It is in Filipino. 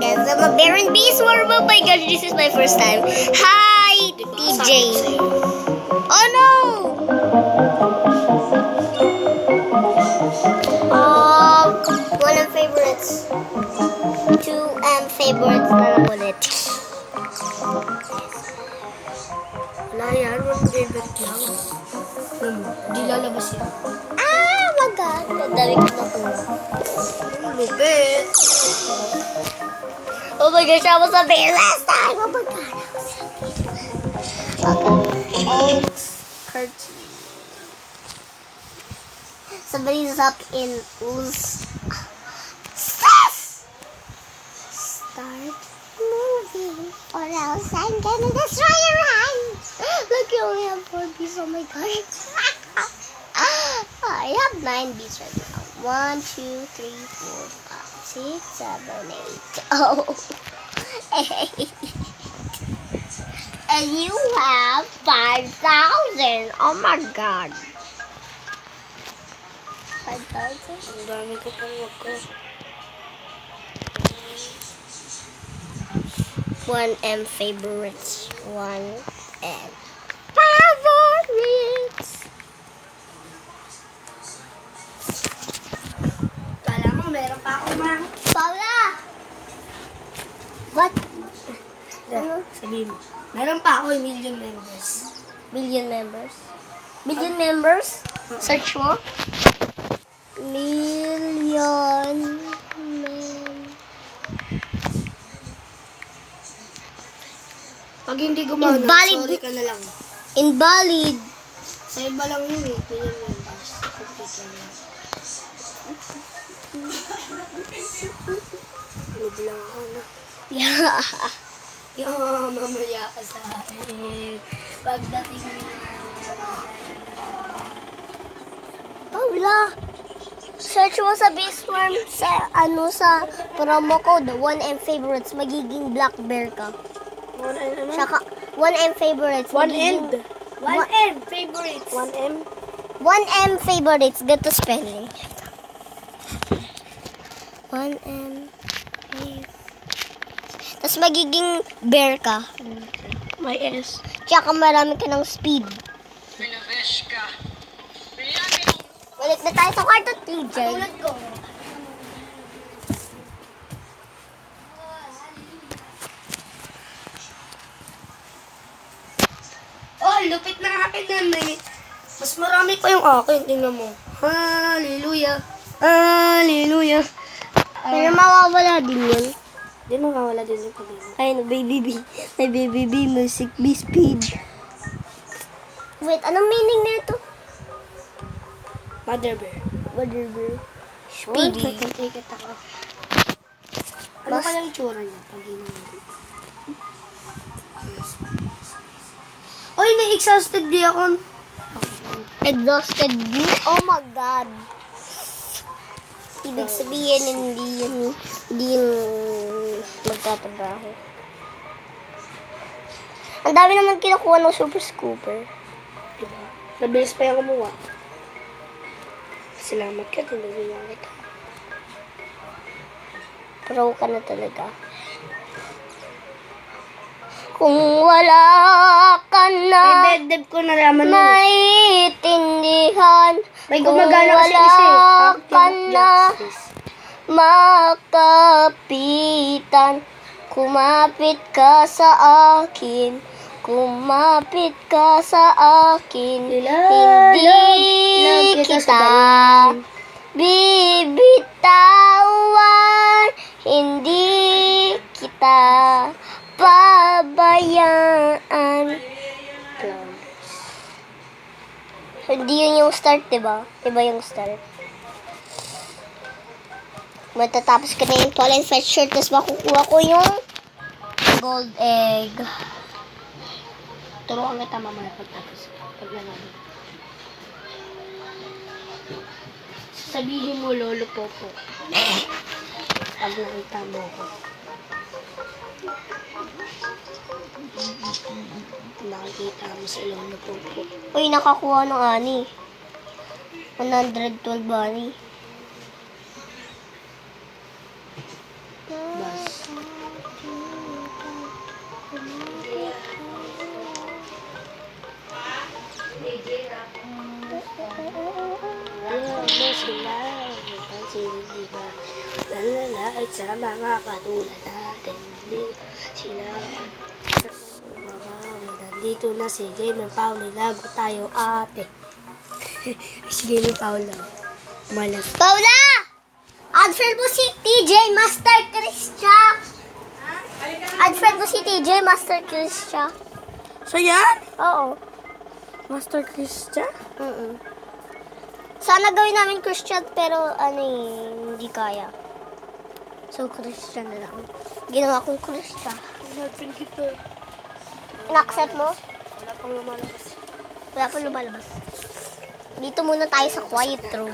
guys, I'm a Baron Beastworm. Oh my gosh, this is my first time. Hi, TJ. Oh no! 1mFavorites. 2mFavorites na lang ulit. Wala yan, 1mFavorite lang. Di lalabas yan. Ah, my god. Ang dami ko nakuha. Lupit. Oh my gosh, I was a bear last time. Oh my god. Okay. Curtain. Somebody's up in Uz. Start moving or else I'm gonna destroy your hand. Look, you only have 4 bees. Oh my gosh. I have 9 bees right now. 1, 2, 3, 4, 5, 6, 7, 8. Oh. 8. And you have 5,000. Oh my god. 5,000? Ang dami ko pang wag ko. 1mFavorites. 1mFavorites. Kala mo, meron pa ako ma. Paula! What? Ano? Sabihin mo. Meron pa ako 1 million members. Million members? Million members? Search mo? Million Pag hindi gumana, Invalid. sorry ka na lang. Invalid. Sa iba lang yun eh, million members. Huwag lang ako na. Yeah. Yung mamaya ka sa akin. Pagdating mo. Paula! Search mo sa Beastworm sa promo code 1mFavorites, magiging black bear ka. Ano? Saka 1mFavorites. 1M favorites. 1M? 1mFavorites. Ganito spelling. 1M. Tapos magiging bear ka. May S. Tsaka marami ka ng speed. Balik na tayo sa kwarto, TJ. ko. Oh, lupit na akin yan eh. Mas marami pa yung akin. Tingnan mo. Hallelujah. Hallelujah. Pero mawawala din yun. Hindi mo mawala din yung pag-ibig. Ay, no, baby B. May baby B, music B, speed. Wait, anong meaning nito? Mother bear. Mother bear. Speedy. Tikit ako. Ano Mas- kaya yung tsura niya pag ginagawa? Oy, na-exhausted di ako. Exhausted B? Oh my God. Ibig sabihin, hindi yun magtatrabaho. Ang dami naman kinukuha ng super scooper. Diba? Nabilis pa yung kumuha. Salamat ka, tinagyan kita. Pro ka na talaga. Kung wala ka na, May Vedev ko nalaman nun. maiintindihan. May Kung gumagana kasi wala isa eh. ka na, makapitan. Kumapit ka sa akin. Kumapit ka sa akin. Hindi kita bibitawan. Hindi kita pabayaan. Hindi yun yung start, diba? Iba yung start. Matatapos ko na yung tall and fetch shirt, tapos makukuha ko yung gold egg. Turuan kita mamaya pagtapos. Pag nalaman. Sabihin mo, Lolo Popo. Pag nakita mo ako. Nakikita mo sa Lolo Popo. Uy, nakakuha ng ani. 112 ani. Bas. iba. Nalalait sa mga katulad natin. Sila nandito na si Game and Paul. Lago tayo ate. Si Game and Paul lang. Malas. Paula! Add friend mo si TJ Master Christia. Add friend mo si TJ Master Christia. So yan? Oo. Master Christian? Sana gawin namin Christian pero hindi kaya. So Christian na lang. Ginawa kong Christian. Nag-pin kita. In-accept mo? Wala pang lumalabas. Wala pa lumalabas. Dito muna tayo sa quiet room.